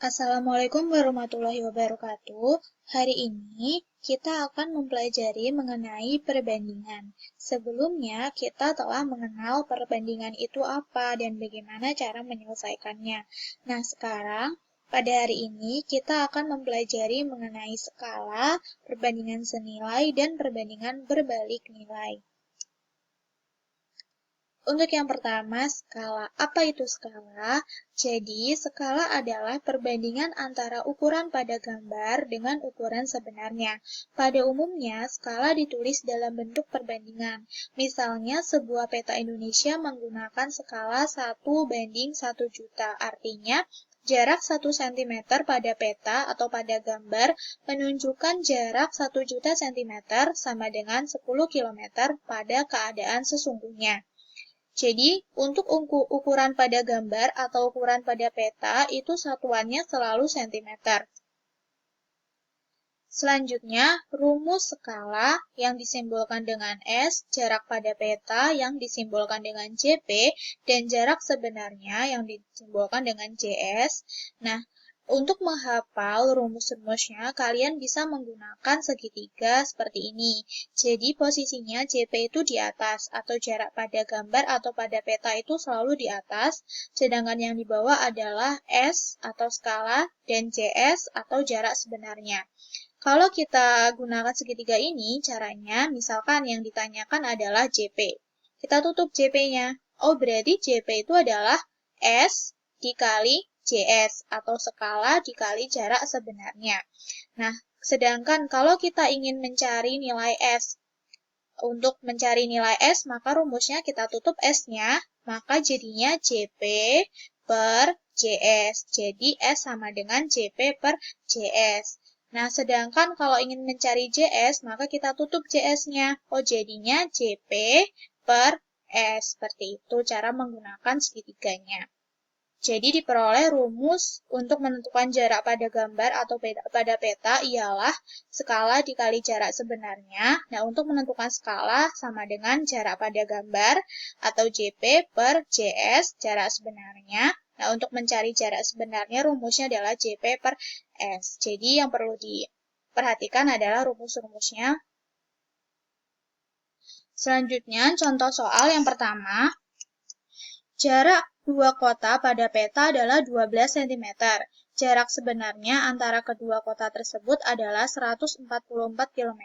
Assalamualaikum warahmatullahi wabarakatuh. Hari ini kita akan mempelajari mengenai perbandingan. Sebelumnya, kita telah mengenal perbandingan itu apa dan bagaimana cara menyelesaikannya. Nah, sekarang pada hari ini kita akan mempelajari mengenai skala, perbandingan senilai, dan perbandingan berbalik nilai. Untuk yang pertama, skala. Apa itu skala? Jadi, skala adalah perbandingan antara ukuran pada gambar dengan ukuran sebenarnya. Pada umumnya, skala ditulis dalam bentuk perbandingan. Misalnya, sebuah peta Indonesia menggunakan skala 1:1 juta. Artinya, jarak 1 cm pada peta atau pada gambar menunjukkan jarak 1 juta cm sama dengan 10 km pada keadaan sesungguhnya. Jadi, untuk ukuran pada gambar atau ukuran pada peta, itu satuannya selalu cm. Selanjutnya, rumus skala yang disimbolkan dengan S, jarak pada peta yang disimbolkan dengan JP, dan jarak sebenarnya yang disimbolkan dengan JS. Nah, untuk menghafal rumus-rumusnya, kalian bisa menggunakan segitiga seperti ini. Jadi, posisinya JP itu di atas, atau jarak pada gambar atau pada peta itu selalu di atas, sedangkan yang di bawah adalah S atau skala, dan JS atau jarak sebenarnya. Kalau kita gunakan segitiga ini, caranya misalkan yang ditanyakan adalah JP. Kita tutup JP-nya. Oh, berarti JP itu adalah S dikali JS atau skala dikali jarak sebenarnya. Nah, sedangkan kalau kita ingin mencari nilai S, untuk mencari nilai S, maka rumusnya kita tutup S-nya, maka jadinya JP per JS. Jadi S sama dengan JP per JS. Nah, sedangkan kalau ingin mencari JS, maka kita tutup JS-nya. Oh, jadinya JP per S. Seperti itu cara menggunakan segitiganya. Jadi diperoleh rumus untuk menentukan jarak pada gambar atau pada peta ialah skala dikali jarak sebenarnya. Nah, untuk menentukan skala sama dengan jarak pada gambar atau JP per JS, jarak sebenarnya. Nah, untuk mencari jarak sebenarnya rumusnya adalah JP per S. Jadi yang perlu diperhatikan adalah rumus-rumusnya. Selanjutnya, contoh soal yang pertama. Jarak dua kota pada peta adalah 12 cm. Jarak sebenarnya antara kedua kota tersebut adalah 144 km.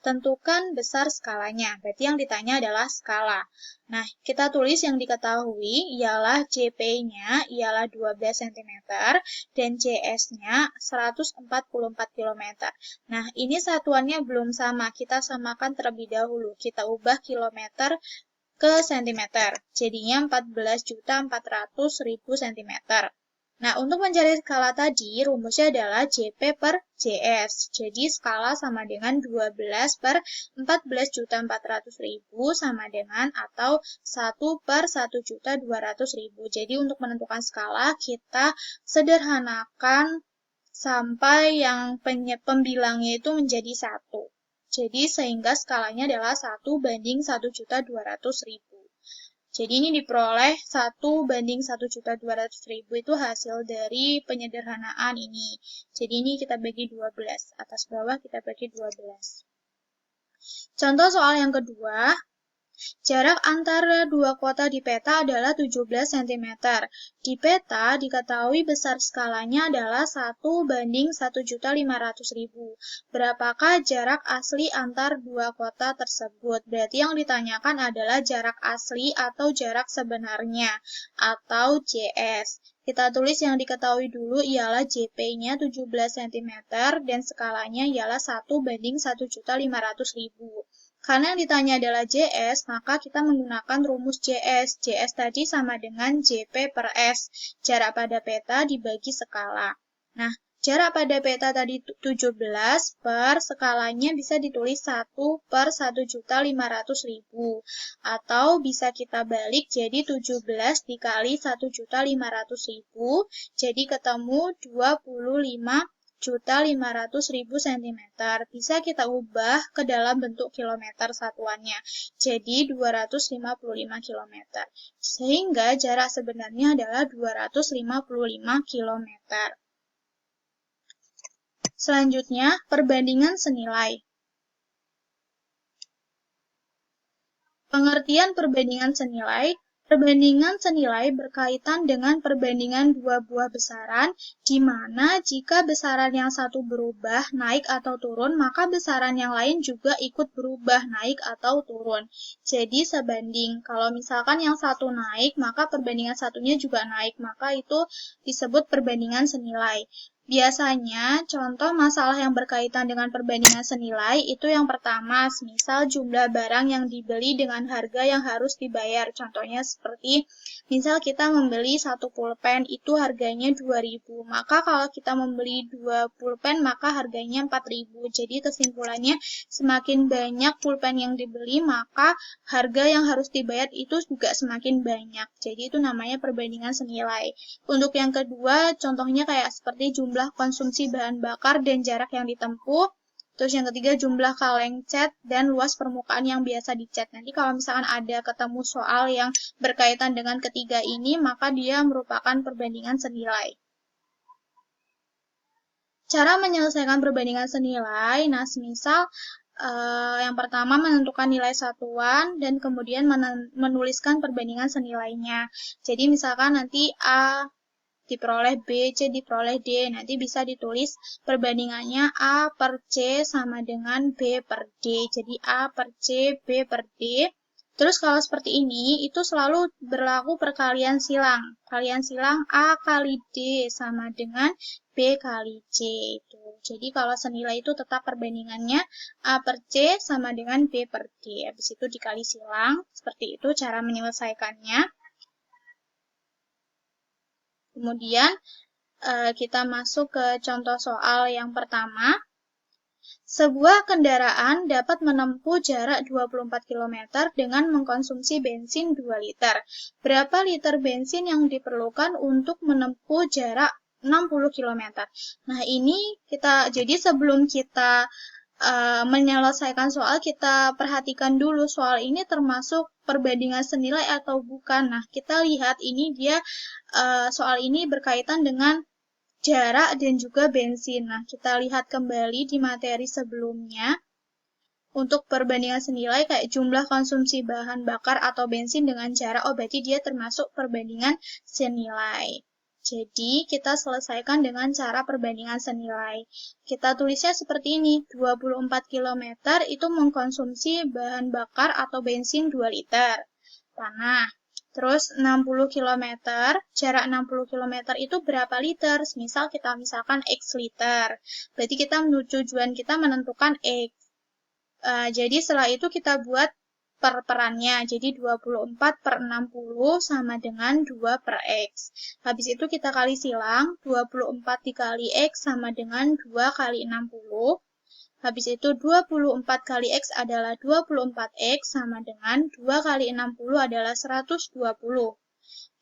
Tentukan besar skalanya. Berarti yang ditanya adalah skala. Nah, kita tulis yang diketahui ialah JP-nya ialah 12 cm dan JS-nya 144 km. Nah, ini satuannya belum sama. Kita samakan terlebih dahulu. Kita ubah kilometer ke cm. Jadinya 14.400.000 cm. Nah, untuk mencari skala tadi, rumusnya adalah JP per JS. Jadi, skala sama dengan 12 per 14.400.000 sama dengan atau 1 per 1.200.000. Jadi, untuk menentukan skala, kita sederhanakan sampai yang pembilangnya itu menjadi 1. Jadi, sehingga skalanya adalah 1:1.200.000. Jadi, ini diperoleh 1:1.200.000 itu hasil dari penyederhanaan ini. Jadi, ini kita bagi 12. Atas bawah kita bagi 12. Contoh soal yang kedua. Jarak antara dua kota di peta adalah 17 cm. Di peta diketahui besar skalanya adalah 1:1.500.000. Berapakah jarak asli antar dua kota tersebut? Berarti yang ditanyakan adalah jarak asli atau jarak sebenarnya, atau JS. Kita tulis yang diketahui dulu ialah JP-nya 17 cm dan skalanya ialah 1:1.500.000. Karena yang ditanya adalah JS, maka kita menggunakan rumus JS. JS tadi sama dengan JP per S, jarak pada peta dibagi skala. Nah, jarak pada peta tadi 17 per skalanya bisa ditulis 1 per 1.500.000. Atau bisa kita balik jadi 17 dikali 1.500.000, jadi ketemu 25.500.000 cm. Bisa kita ubah ke dalam bentuk kilometer satuannya. Jadi 255 km. Sehingga jarak sebenarnya adalah 255 km. Selanjutnya, perbandingan senilai. Pengertian perbandingan senilai. Perbandingan senilai berkaitan dengan perbandingan dua buah besaran, di mana jika besaran yang satu berubah, naik atau turun, maka besaran yang lain juga ikut berubah, naik atau turun. Jadi sebanding, kalau misalkan yang satu naik, maka perbandingan satunya juga naik, maka itu disebut perbandingan senilai. Biasanya, contoh masalah yang berkaitan dengan perbandingan senilai itu yang pertama, misal jumlah barang yang dibeli dengan harga yang harus dibayar. Contohnya seperti, misal kita membeli satu pulpen itu harganya 2.000, maka kalau kita membeli 2 pulpen maka harganya 4.000. Jadi kesimpulannya, semakin banyak pulpen yang dibeli, maka harga yang harus dibayar itu juga semakin banyak. Jadi itu namanya perbandingan senilai. Untuk yang kedua, contohnya kayak seperti jumlah konsumsi bahan bakar dan jarak yang ditempuh. Terus yang ketiga, jumlah kaleng cat dan luas permukaan yang biasa dicat. Nanti kalau misalkan ada ketemu soal yang berkaitan dengan ketiga ini, maka dia merupakan perbandingan senilai. Cara menyelesaikan perbandingan senilai, nah semisal yang pertama menentukan nilai satuan dan kemudian menuliskan perbandingan senilainya. Jadi misalkan nanti A diperoleh B, C diperoleh D. Nanti bisa ditulis perbandingannya A per C sama dengan B per D. Jadi A per C, B per D. Terus kalau seperti ini, itu selalu berlaku perkalian silang. Kalian silang A kali D sama dengan B kali C. Jadi kalau senilai itu tetap perbandingannya A per C sama dengan B per D. Habis itu dikali silang. Seperti itu cara menyelesaikannya. Kemudian kita masuk ke contoh soal yang pertama. Sebuah kendaraan dapat menempuh jarak 24 km dengan mengkonsumsi bensin 2 liter. Berapa liter bensin yang diperlukan untuk menempuh jarak 60 km? Nah, ini jadi sebelum kita menyelesaikan soal, kita perhatikan dulu soal ini termasuk perbandingan senilai atau bukan. Nah, kita lihat ini dia soal ini berkaitan dengan jarak dan juga bensin. Nah, kita lihat kembali di materi sebelumnya. Untuk perbandingan senilai kayak jumlah konsumsi bahan bakar atau bensin dengan jarak, berarti dia termasuk perbandingan senilai. Jadi, kita selesaikan dengan cara perbandingan senilai. Kita tulisnya seperti ini, 24 km itu mengkonsumsi bahan bakar atau bensin 2 liter. Tanah. Terus 60 km, jarak 60 km itu berapa liter? Misal kita misalkan X liter. Berarti tujuan kita menentukan X. Jadi setelah itu kita buat per-perannya. Jadi 24 per 60 sama dengan 2 per X. Habis itu kita kali silang, 24 dikali X sama dengan 2 kali 60. Habis itu 24 kali X adalah 24X sama dengan 2 kali 60 adalah 120.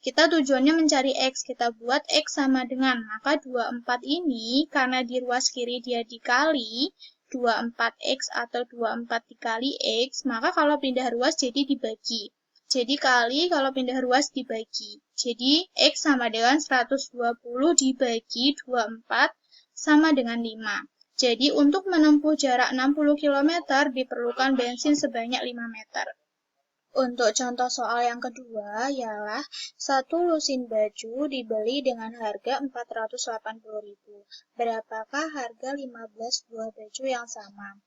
Kita tujuannya mencari X, kita buat X sama dengan, maka 24 ini karena di ruas kiri dia dikali 24X atau 24 dikali X, maka kalau pindah ruas jadi dibagi. Jadi kali kalau pindah ruas dibagi. Jadi X sama dengan 120 dibagi 24 sama dengan 5. Jadi untuk menempuh jarak 60 km diperlukan bensin sebanyak 5 meter. Untuk contoh soal yang kedua ialah satu lusin baju dibeli dengan harga 480.000. Berapakah harga 15 buah baju yang sama?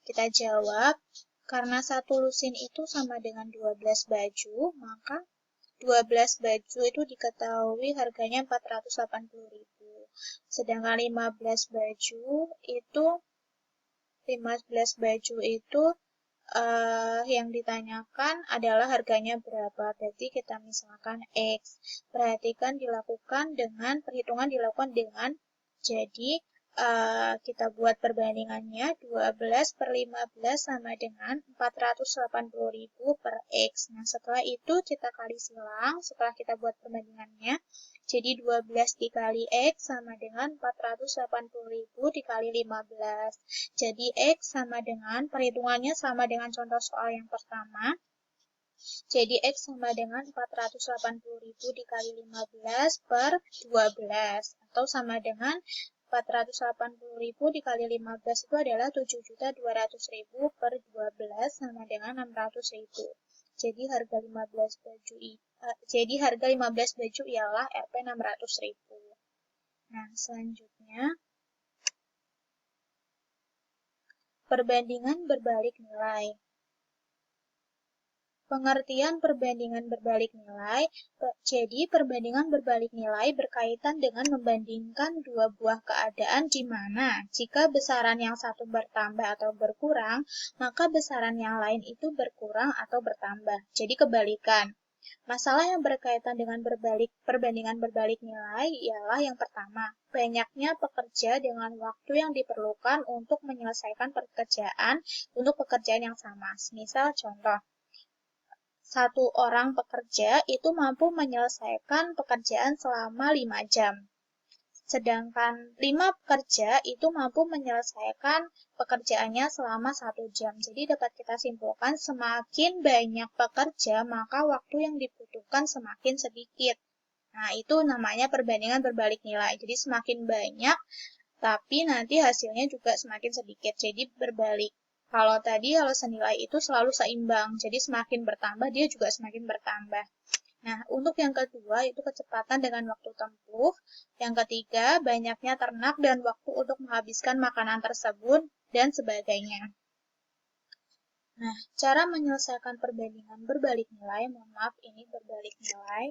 Kita jawab, karena satu lusin itu sama dengan 12 baju, maka 12 baju itu diketahui harganya 480.000. Sedangkan 15 baju itu yang ditanyakan adalah harganya berapa. Berarti kita misalkan X. Perhatikan perhitungan dilakukan dengan, jadi kita buat perbandingannya 12 per 15 sama dengan 480.000 per X. Nah, setelah itu kita kali silang, setelah kita buat perbandingannya. Jadi 12 dikali X sama dengan 480.000 dikali 15. Jadi X sama dengan, perhitungannya sama dengan contoh soal yang pertama. Jadi X sama dengan 480.000 dikali 15 per 12. Atau sama dengan 480.000 dikali 15 itu adalah 7.200.000 per 12 sama dengan 600.000. Jadi harga 15 baju ialah Rp 600.000. Nah, selanjutnya perbandingan berbalik nilai. Pengertian perbandingan berbalik nilai. Jadi, perbandingan berbalik nilai berkaitan dengan membandingkan dua buah keadaan di mana jika besaran yang satu bertambah atau berkurang, maka besaran yang lain itu berkurang atau bertambah. Jadi, kebalikan. Masalah yang berkaitan dengan perbandingan berbalik nilai ialah yang pertama, banyaknya pekerja dengan waktu yang diperlukan untuk menyelesaikan pekerjaan untuk pekerjaan yang sama. Misal contoh, satu orang pekerja itu mampu menyelesaikan pekerjaan selama 5 jam. Sedangkan 5 pekerja itu mampu menyelesaikan pekerjaannya selama 1 jam. Jadi dapat kita simpulkan semakin banyak pekerja, maka waktu yang dibutuhkan semakin sedikit. Nah, itu namanya perbandingan berbalik nilai. Jadi semakin banyak, tapi nanti hasilnya juga semakin sedikit. Jadi berbalik. Kalau senilai itu selalu seimbang. Jadi semakin bertambah, dia juga semakin bertambah. Nah, untuk yang kedua itu kecepatan dengan waktu tempuh. Yang ketiga, banyaknya ternak dan waktu untuk menghabiskan makanan tersebut, dan sebagainya. Nah, cara menyelesaikan perbandingan berbalik nilai, mohon maaf ini berbalik nilai.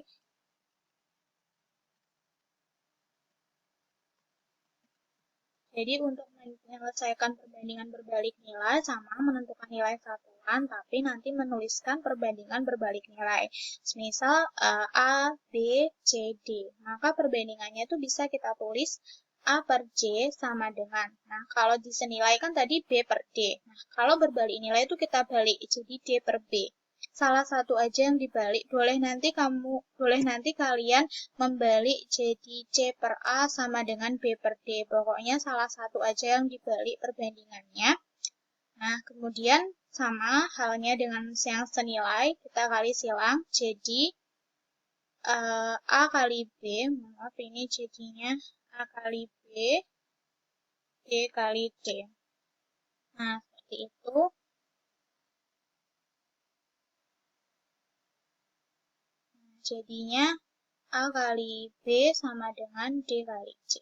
Jadi untuk menyelesaikan perbandingan berbalik nilai sama menentukan nilai satuan, tapi nanti menuliskan perbandingan berbalik nilai. Misal A, B, C, D. Maka perbandingannya itu bisa kita tulis A per C sama dengan. Nah, kalau disenilai kan tadi B per D. Nah, kalau berbalik nilai itu kita balik, jadi D per B. Salah satu aja yang dibalik, boleh nanti kalian membalik jadi C per A sama dengan B per D. Pokoknya salah satu aja yang dibalik perbandingannya. Nah, kemudian sama halnya dengan yang senilai, kita kali silang, jadi A kali B, maaf ini jadinya A kali B, D kali D. Nah, seperti itu. Jadinya A kali B sama dengan D kali C.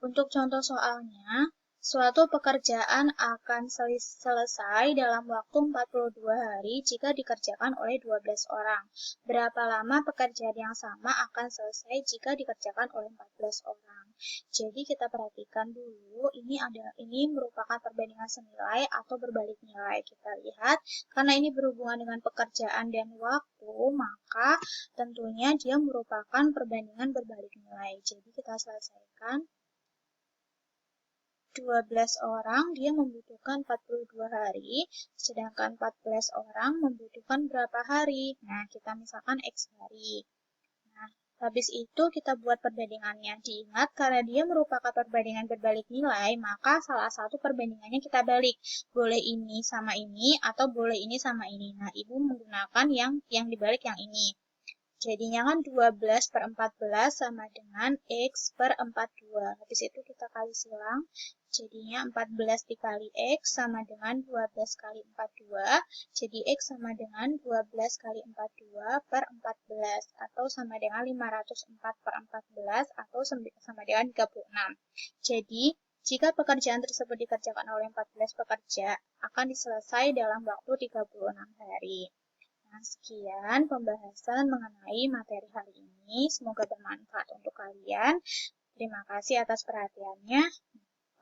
Untuk contoh soalnya, suatu pekerjaan akan selesai dalam waktu 42 hari jika dikerjakan oleh 12 orang. Berapa lama pekerjaan yang sama akan selesai jika dikerjakan oleh 14 orang? Jadi kita perhatikan dulu, ini merupakan perbandingan senilai atau berbalik nilai. Kita lihat, karena ini berhubungan dengan pekerjaan dan waktu, maka tentunya dia merupakan perbandingan berbalik nilai. Jadi kita selesaikan. 12 orang dia membutuhkan 42 hari, sedangkan 14 orang membutuhkan berapa hari? Nah, kita misalkan X hari. Nah, habis itu kita buat perbandingannya. Diingat, karena dia merupakan perbandingan berbalik nilai, maka salah satu perbandingannya kita balik. Boleh ini sama ini, atau boleh ini sama ini. Nah, Ibu menggunakan yang dibalik yang ini. Jadinya kan 12 per 14 sama dengan X per 42. Habis itu kita kali silang. Jadinya 14 dikali X sama dengan 12 kali 42. Jadi X sama dengan 12 kali 42 per 14. Atau sama dengan 504 per 14. Atau sama dengan 36. Jadi jika pekerjaan tersebut dikerjakan oleh 14 pekerja, akan diselesai dalam waktu 36 hari. Nah, sekian pembahasan mengenai materi hari ini. Semoga bermanfaat untuk kalian. Terima kasih atas perhatiannya.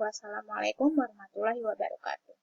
Wassalamualaikum warahmatullahi wabarakatuh.